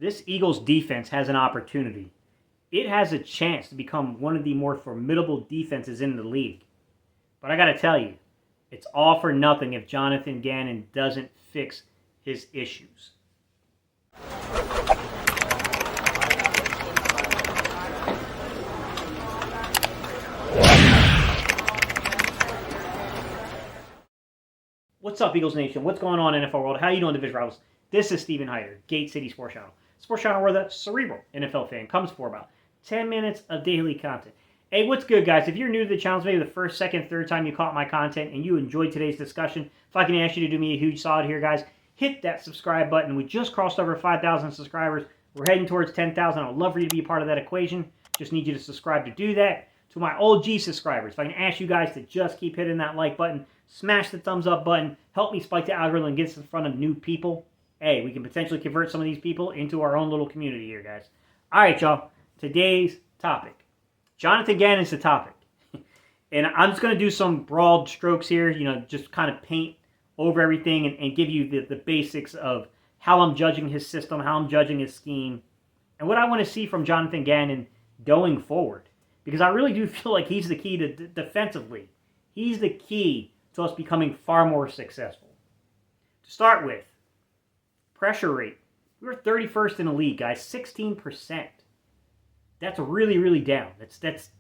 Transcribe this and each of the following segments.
This Eagles defense has an opportunity. It has a chance to become one of the more formidable defenses in the league. But I got to tell you, it's all for nothing if Jonathan Gannon doesn't fix his issues. What's up, Eagles Nation? What's going on in NFL world? How you doing, Division Rivals? This is Stephen Hyder, Gate City Sports Channel. Sports Channel where the cerebral NFL fan comes for about 10 minutes of daily content. Hey, what's good, guys? If you're new to the channel, maybe the first, second, third time you caught my content and you enjoyed today's discussion, if I can ask you to do me a huge solid here, guys, hit that subscribe button. We just crossed over 5,000 subscribers. We're heading towards 10,000. I would love for you to be a part of that equation. Just need you to subscribe to do that. To my OG subscribers, if I can ask you guys to just keep hitting that like button, smash the thumbs up button, help me spike the algorithm and get us in front of new people. Hey, we can potentially convert some of these people into our own little community here, guys. All right, y'all. Today's topic. Jonathan Gannon's the topic. And I'm just going to do some broad strokes here, just kind of paint over everything and give you the basics of how I'm judging his system, how I'm judging his scheme, and what I want to see from Jonathan Gannon going forward. Because I really do feel like he's the key to defensively. He's the key to us becoming far more successful. To start with, pressure rate. We're 31st in the league, guys, 16%. That's really, really down. That's.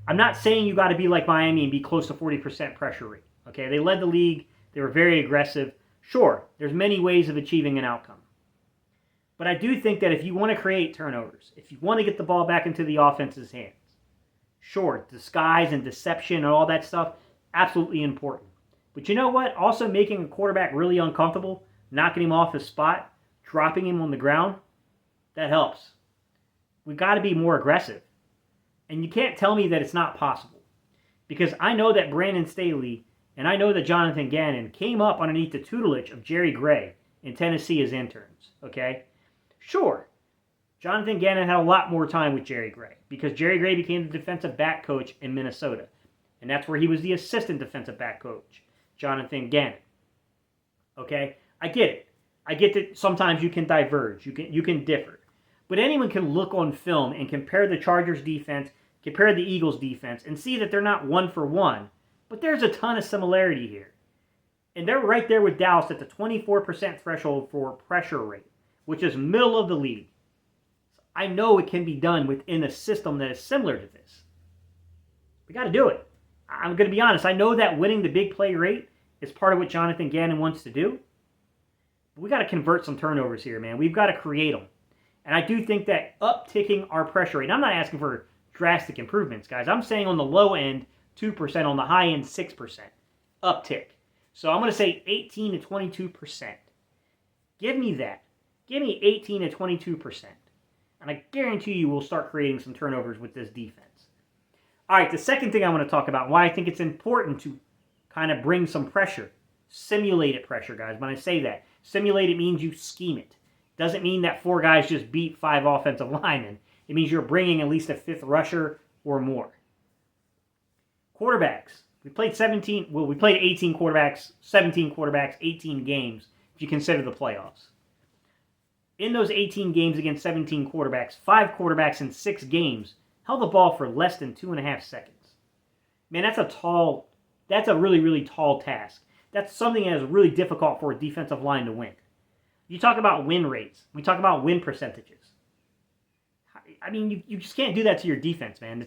I'm not saying you got to be like Miami and be close to 40% pressure rate. Okay, they led the league. They were very aggressive. Sure, there's many ways of achieving an outcome. But I do think that if you want to create turnovers, if you want to get the ball back into the offense's hands, sure, disguise and deception and all that stuff, absolutely important. But you know what? Also making a quarterback really uncomfortable, knocking him off his spot, dropping him on the ground, that helps. We've got to be more aggressive. And you can't tell me that it's not possible. Because I know that Brandon Staley and I know that Jonathan Gannon came up underneath the tutelage of Jerry Gray in Tennessee as interns. Okay? Sure. Jonathan Gannon had a lot more time with Jerry Gray because Jerry Gray became the defensive back coach in Minnesota. And that's where he was the assistant defensive back coach, Jonathan Gannon. Okay? I get it. I get that sometimes you can diverge. You can differ. But anyone can look on film and compare the Chargers defense, compare the Eagles defense, and see that they're not one for one. But there's a ton of similarity here. And they're right there with Dallas at the 24% threshold for pressure rate, which is middle of the league. I know it can be done within a system that is similar to this. We got to do it. I'm going to be honest. I know that winning the big play rate is part of what Jonathan Gannon wants to do. But we got to convert some turnovers here, man. We've got to create them. And I do think that upticking our pressure rate, and I'm not asking for drastic improvements, guys. I'm saying on the low end, 2%, on the high end, 6%. Uptick. So I'm going to say 18 to 22%. Give me that. Give me 18 to 22%. And I guarantee you we'll start creating some turnovers with this defense. All right, the second thing I want to talk about, why I think it's important to kind of bring some pressure. Simulated pressure, guys. When I say that, simulate it means you scheme it. Doesn't mean that 4 guys just beat 5 offensive linemen. It means you're bringing at least a 5th rusher or more. Quarterbacks. We played 18 quarterbacks, 17 quarterbacks, 18 games, if you consider the playoffs. In those 18 games against 17 quarterbacks, 5 quarterbacks in 6 games held the ball for less than 2.5 seconds. Man, that's a really, really tall task. That's something that is really difficult for a defensive line to win. You talk about win rates. We talk about win percentages. I mean, you just can't do that to your defense, man.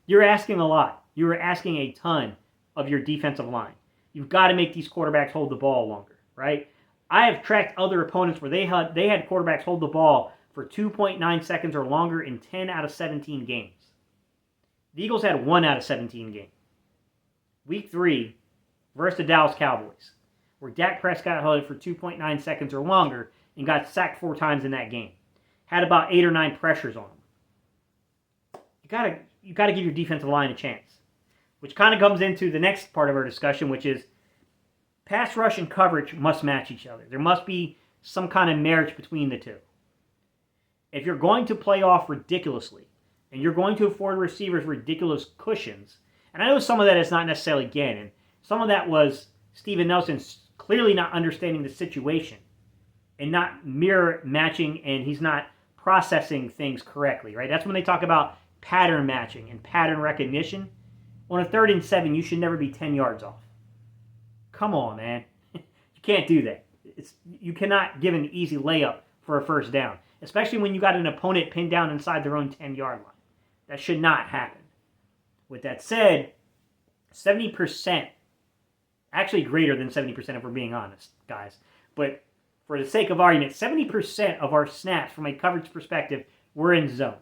You're asking a lot. You're asking a ton of your defensive line. You've got to make these quarterbacks hold the ball longer, right? I have tracked other opponents where they had quarterbacks hold the ball for 2.9 seconds or longer in 10 out of 17 games. The Eagles had 1 out of 17 games. Week 3 versus the Dallas Cowboys, where Dak Prescott held it for 2.9 seconds or longer and got sacked 4 times in that game. Had about 8 or 9 pressures on him. You gotta give your defensive line a chance. Which kind of comes into the next part of our discussion, which is pass rush and coverage must match each other. There must be some kind of marriage between the two. If you're going to play off ridiculously, and you're going to afford receivers ridiculous cushions, and I know some of that is not necessarily Gannon. Some of that was Steven Nelson clearly not understanding the situation. and not mirror matching, and he's not processing things correctly, right? That's when they talk about pattern matching and pattern recognition. On a 3rd and 7, you should never be 10 yards off. Come on, man. You can't do that. You cannot give an easy layup for a first down, especially when you got an opponent pinned down inside their own 10-yard line. That should not happen. With that said, 70%, actually greater than 70% if we're being honest, guys, but for the sake of argument, 70% of our snaps from a coverage perspective were in zone.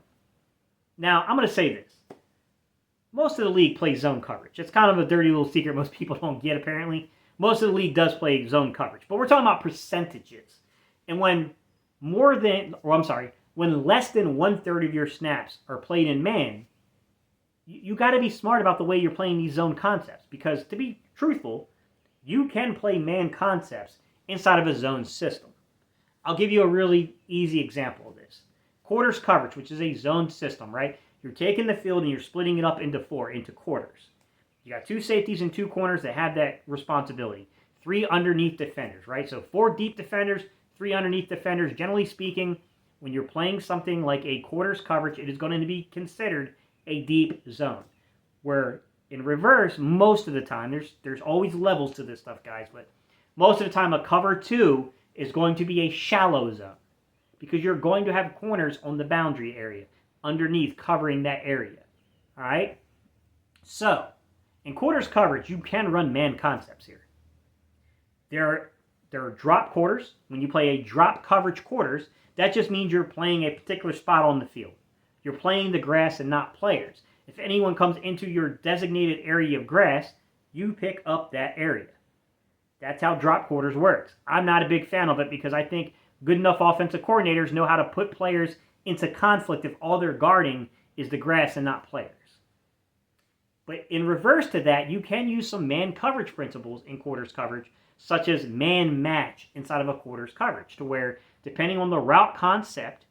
Now, I'm going to say this. Most of the league plays zone coverage. It's kind of a dirty little secret most people don't get, apparently. Most of the league does play zone coverage. But we're talking about percentages. And when less than 1/3 of your snaps are played in man, you got to be smart about the way you're playing these zone concepts. Because to be truthful, you can play man concepts inside of a zone system. I'll give you a really easy example of this. Quarters coverage, which is a zone system, right? You're taking the field and you're splitting it up into quarters. You got 2 safeties and 2 corners that have that responsibility. 3 underneath defenders, right? So 4 deep defenders, 3 underneath defenders. Generally speaking, when you're playing something like a quarters coverage, it is going to be considered a deep zone. Where in reverse, most of the time, there's always levels to this stuff, guys, but most of the time a cover 2 is going to be a shallow zone because you're going to have corners on the boundary area underneath covering that area. All right? So, in quarters coverage, you can run man concepts here. There are drop quarters. When you play a drop coverage quarters, that just means you're playing a particular spot on the field. You're playing the grass and not players. If anyone comes into your designated area of grass, you pick up that area. That's how drop quarters works. I'm not a big fan of it because I think good enough offensive coordinators know how to put players into conflict if all they're guarding is the grass and not players. But in reverse to that, you can use some man coverage principles in quarters coverage, such as man match inside of a quarters coverage, to where depending on the route concept,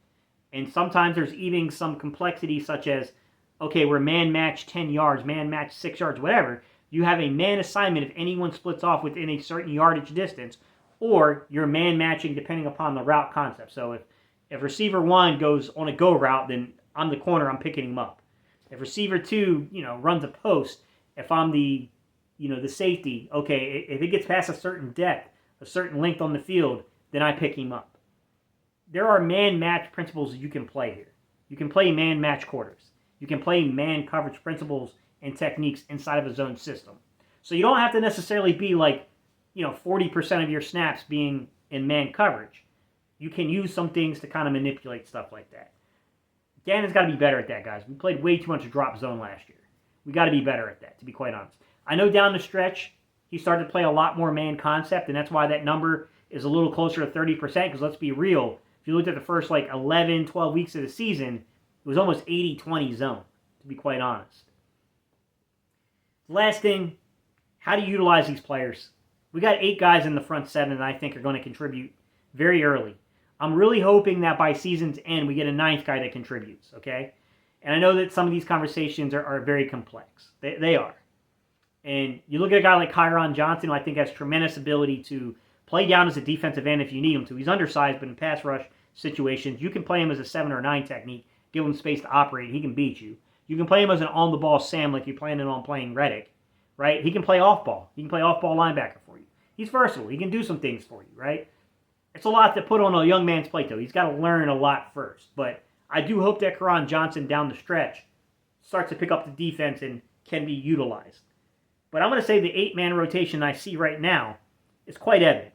and sometimes there's even some complexity such as, okay, we're man match 10 yards, man match 6 yards, whatever. You have a man assignment if anyone splits off within a certain yardage distance, or you're man matching depending upon the route concept. So if receiver 1 goes on a go route, then I'm the corner, I'm picking him up. If receiver 2, runs a post, if I'm the safety, okay, if it gets past a certain depth, a certain length on the field, then I pick him up. There are man match principles that you can play here. You can play man match quarters. You can play man coverage principles and techniques inside of a zone system. So you don't have to necessarily be like, 40% of your snaps being in man coverage. You can use some things to kind of manipulate stuff like that. Gannon's got to be better at that, guys. We played way too much drop zone last year. We got to be better at that, to be quite honest. I know down the stretch, he started to play a lot more man concept, and that's why that number is a little closer to 30%, because let's be real, if you looked at the first 11, 12 weeks of the season, it was almost 80-20 zone, to be quite honest. Last thing, how to utilize these players. We got 8 guys in the front 7 that I think are going to contribute very early. I'm really hoping that by season's end, we get a 9th guy that contributes, okay? And I know that some of these conversations are very complex. They are. And you look at a guy like Kyron Johnson, who I think has tremendous ability to play down as a defensive end if you need him to. He's undersized, but in pass rush situations, you can play him as a 7 or 9 technique, give him space to operate, he can beat you. You can play him as an on-the-ball Sam like you're planning on playing Reddick, right? He can play off-ball. He can play off-ball linebacker for you. He's versatile. He can do some things for you, right? It's a lot to put on a young man's plate, though. He's got to learn a lot first. But I do hope that Kyron Johnson down the stretch starts to pick up the defense and can be utilized. But I'm going to say the 8-man rotation I see right now is quite evident.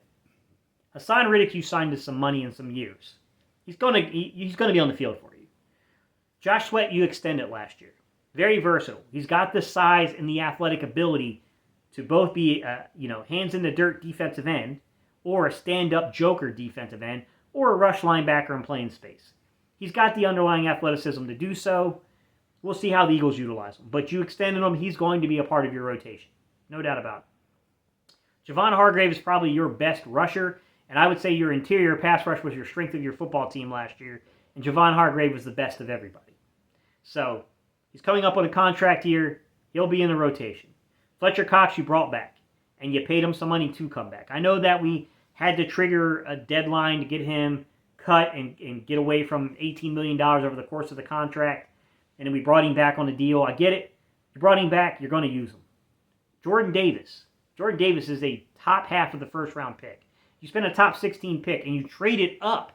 Hassan Riddick, you signed to some money and some years. He's going to be on the field for you. Josh Sweat, you extended last year. Very versatile. He's got the size and the athletic ability to both be, hands in the dirt defensive end, or a stand-up joker defensive end, or a rush linebacker in playing space. He's got the underlying athleticism to do so. We'll see how the Eagles utilize him. But you extended him, he's going to be a part of your rotation. No doubt about it. Javon Hargrave is probably your best rusher, and I would say your interior pass rush was your strength of your football team last year, and Javon Hargrave was the best of everybody. So, he's coming up on a contract year. He'll be in the rotation. Fletcher Cox you brought back, and you paid him some money to come back. I know that we had to trigger a deadline to get him cut and get away from $18 million over the course of the contract. And then we brought him back on the deal. I get it. You brought him back, you're going to use him. Jordan Davis. Jordan Davis is a top half of the first round pick. You spend a top 16 pick and you trade it up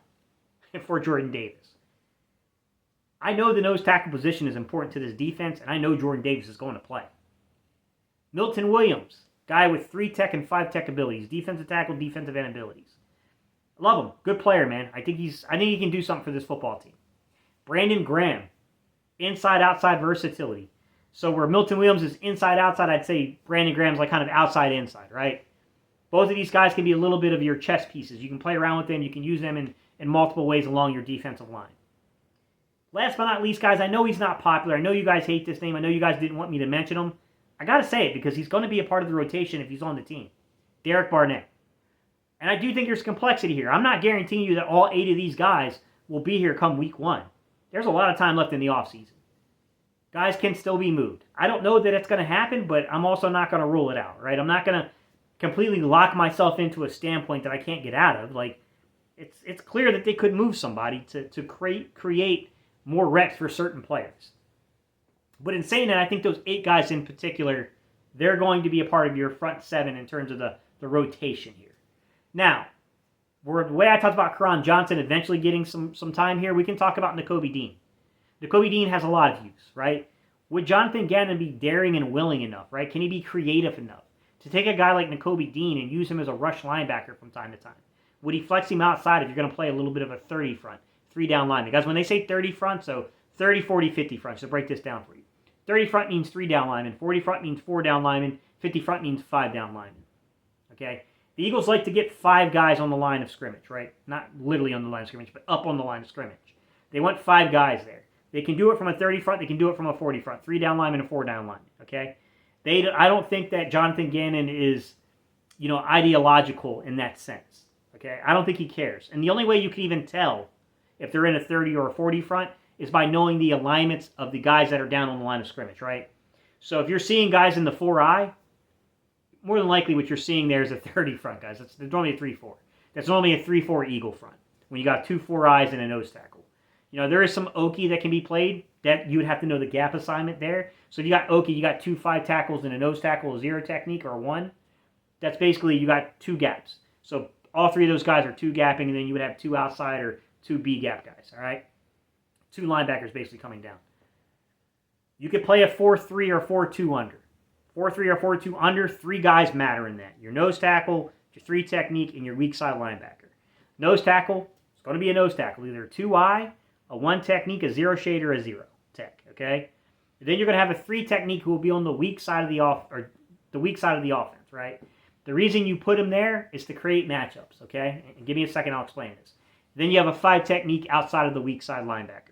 for Jordan Davis. I know the nose tackle position is important to this defense, and I know Jordan Davis is going to play. Milton Williams, guy with 3 tech and 5 tech abilities, defensive tackle, defensive end abilities. I love him. Good player, man. I think he can do something for this football team. Brandon Graham, inside outside versatility. So where Milton Williams is inside outside, I'd say Brandon Graham's like kind of outside inside, right? Both of these guys can be a little bit of your chess pieces. You can play around with them. You can use them in multiple ways along your defensive line. Last but not least, guys, I know he's not popular. I know you guys hate this name. I know you guys didn't want me to mention him. I got to say it because he's going to be a part of the rotation if he's on the team. Derek Barnett. And I do think there's complexity here. I'm not guaranteeing you that all 8 of these guys will be here come week 1. There's a lot of time left in the offseason. Guys can still be moved. I don't know that it's going to happen, but I'm also not going to rule it out, right? I'm not going to completely lock myself into a standpoint that I can't get out of. Like, it's clear that they could move somebody to create more reps for certain players. But in saying that, I think those 8 guys in particular, they're going to be a part of your front 7 in terms of the rotation here. Now, the way I talked about Karan Johnson eventually getting some time here, we can talk about Nakobe Dean. Nakobe Dean has a lot of use, right? Would Jonathan Gannon be daring and willing enough, right? Can he be creative enough to take a guy like Nakobe Dean and use him as a rush linebacker from time to time? Would he flex him outside if you're going to play a little bit of a 30 front, 3 down lineman? Guys, when they say 30 front, so 30, 40, 50 front, so break this down for you. 30 front means 3 down linemen, 40 front means 4 down linemen, 50 front means 5 down linemen, okay? The Eagles like to get 5 guys on the line of scrimmage, right? Not literally on the line of scrimmage, but up on the line of scrimmage. They want 5 guys there. They can do it from a 30 front. They can do it from a 40 front. 3 down linemen and 4 down linemen, okay? I don't think that Jonathan Gannon is, ideological in that sense, okay? I don't think he cares. And the only way you can even tell if they're in a 30 or a 40 front is by knowing the alignments of the guys that are down on the line of scrimmage, right? So if you're seeing guys in the 4-eye, more than likely what you're seeing there is a 30 front, guys. That's normally a 3-4. That's normally a 3-4 Eagle front when you got 2 4-eyes and a nose tackle. There is some Okie that can be played that you would have to know the gap assignment there. So if you got Okie, you got 2 5 tackles and a nose tackle, a 0 technique, or a 1. That's basically you got 2 gaps. So all 3 of those guys are 2 gapping, and then you would have 2 outside or 2 B gap guys, all right? 2 linebackers basically coming down. You could play a 4-3 or 4-2 under. 4-3 or 4-2 under, 3 guys matter in that. Your nose tackle, your 3 technique, and your weak side linebacker. Nose tackle, it's going to be a nose tackle, either a 2-eye, a 1 technique, a 0 shade, or a 0 tech, okay? And then you're going to have a 3 technique who will be on the weak side of the offense, right? The reason you put him there is to create matchups, okay? And give me a second, I'll explain this. Then you have a 5 technique outside of the weak side linebacker.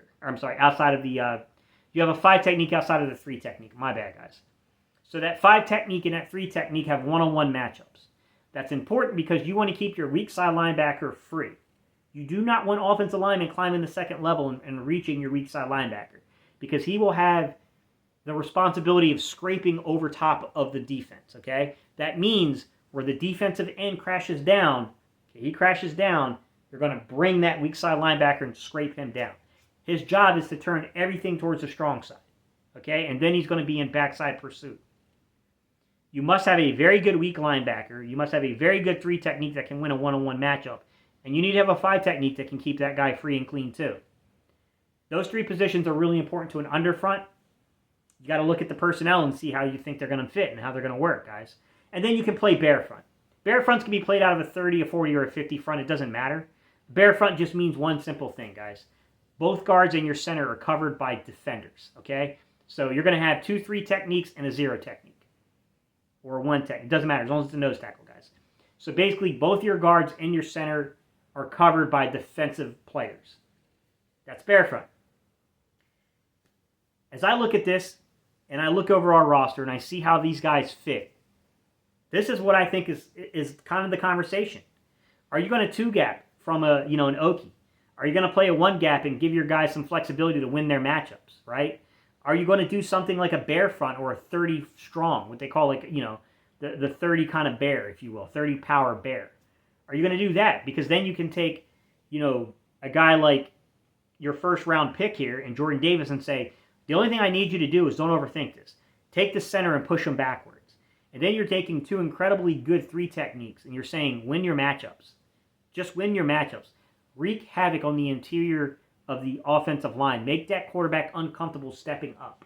You have a 5 technique outside of the 3 technique. My bad, guys. So that 5 technique and that 3 technique have one-on-one matchups. That's important because you want to keep your weak side linebacker free. You do not want offensive linemen climbing the second level and reaching your weak side linebacker because he will have the responsibility of scraping over top of the defense, okay? That means where the defensive end crashes down, you're going to bring that weak side linebacker and scrape him down. His job is to turn everything towards the strong side, okay? And then he's going to be in backside pursuit. You must have a very good weak linebacker. You must have a very good 3 technique that can win a one-on-one matchup. And you need to have a 5 technique that can keep that guy free and clean too. Those 3 positions are really important to an underfront. You got to look at the personnel and see how you think they're going to fit and how they're going to work, guys. And then you can play bear front. Bear fronts can be played out of a 30, a 40, or a 50 front. It doesn't matter. Bear front just means one simple thing, guys. Both guards and your center are covered by defenders, okay? So you're going to have 2 3 techniques and a 0 technique. Or a 1 technique. It doesn't matter as long as it's a nose tackle, guys. So basically, both your guards and your center are covered by defensive players. That's bear front. As I look at this, and I look over our roster, and I see how these guys fit, this is what I think is kind of the conversation. Are you going to 2-gap from an Okie? Are you going to play a 1-gap and give your guys some flexibility to win their matchups, right? Are you going to do something like a bear front or a 30 strong, what they call the 30 kind of bear, if you will, 30 power bear? Are you going to do that? Because then you can take, a guy like your first round pick here and Jordan Davis and say, the only thing I need you to do is don't overthink this. Take the center and push him backwards. And then you're taking two incredibly good 3 techniques and you're saying, win your matchups. Just win your matchups. Wreak havoc on the interior of the offensive line. Make that quarterback uncomfortable stepping up.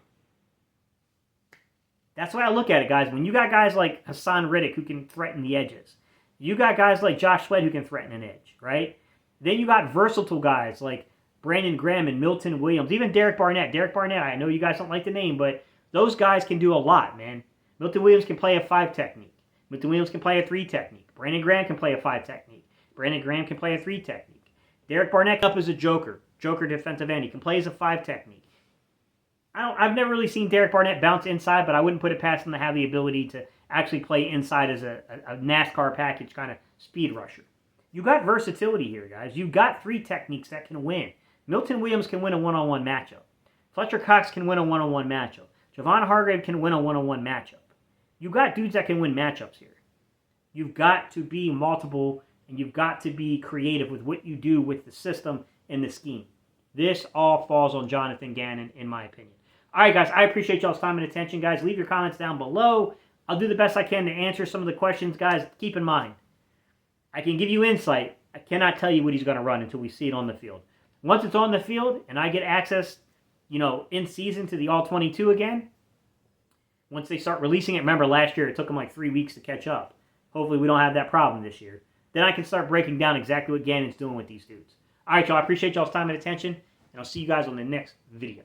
That's the way I look at it, guys. When you got guys like Hassan Riddick who can threaten the edges, you got guys like Josh Sweat who can threaten an edge, right? Then you got versatile guys like Brandon Graham and Milton Williams, even Derek Barnett. Derek Barnett, I know you guys don't like the name, but those guys can do a lot, man. Milton Williams can play a 5 technique. Milton Williams can play a 3 technique. Brandon Graham can play a 5 technique. Brandon Graham can play a 3 technique. Derek Barnett up as a joker defensive end. He can play as a 5 technique. I've never really seen Derek Barnett bounce inside, but I wouldn't put it past him to have the ability to actually play inside as a NASCAR package kind of speed rusher. You got versatility here, guys. You've got 3 techniques that can win. Milton Williams can win a one-on-one matchup. Fletcher Cox can win a one-on-one matchup. Javon Hargrave can win a one-on-one matchup. You've got dudes that can win matchups here. You've got to be multiple, and you've got to be creative with what you do with the system and the scheme. This all falls on Jonathan Gannon, in my opinion. All right, guys, I appreciate y'all's time and attention, guys. Leave your comments down below. I'll do the best I can to answer some of the questions, guys. Keep in mind, I can give you insight. I cannot tell you what he's going to run until we see it on the field. Once it's on the field and I get access, in season to the All-22 again, once they start releasing it, remember last year it took them like 3 weeks to catch up. Hopefully we don't have that problem this year. Then I can start breaking down exactly what Gannon's doing with these dudes. All right, y'all. I appreciate y'all's time and attention, and I'll see you guys on the next video.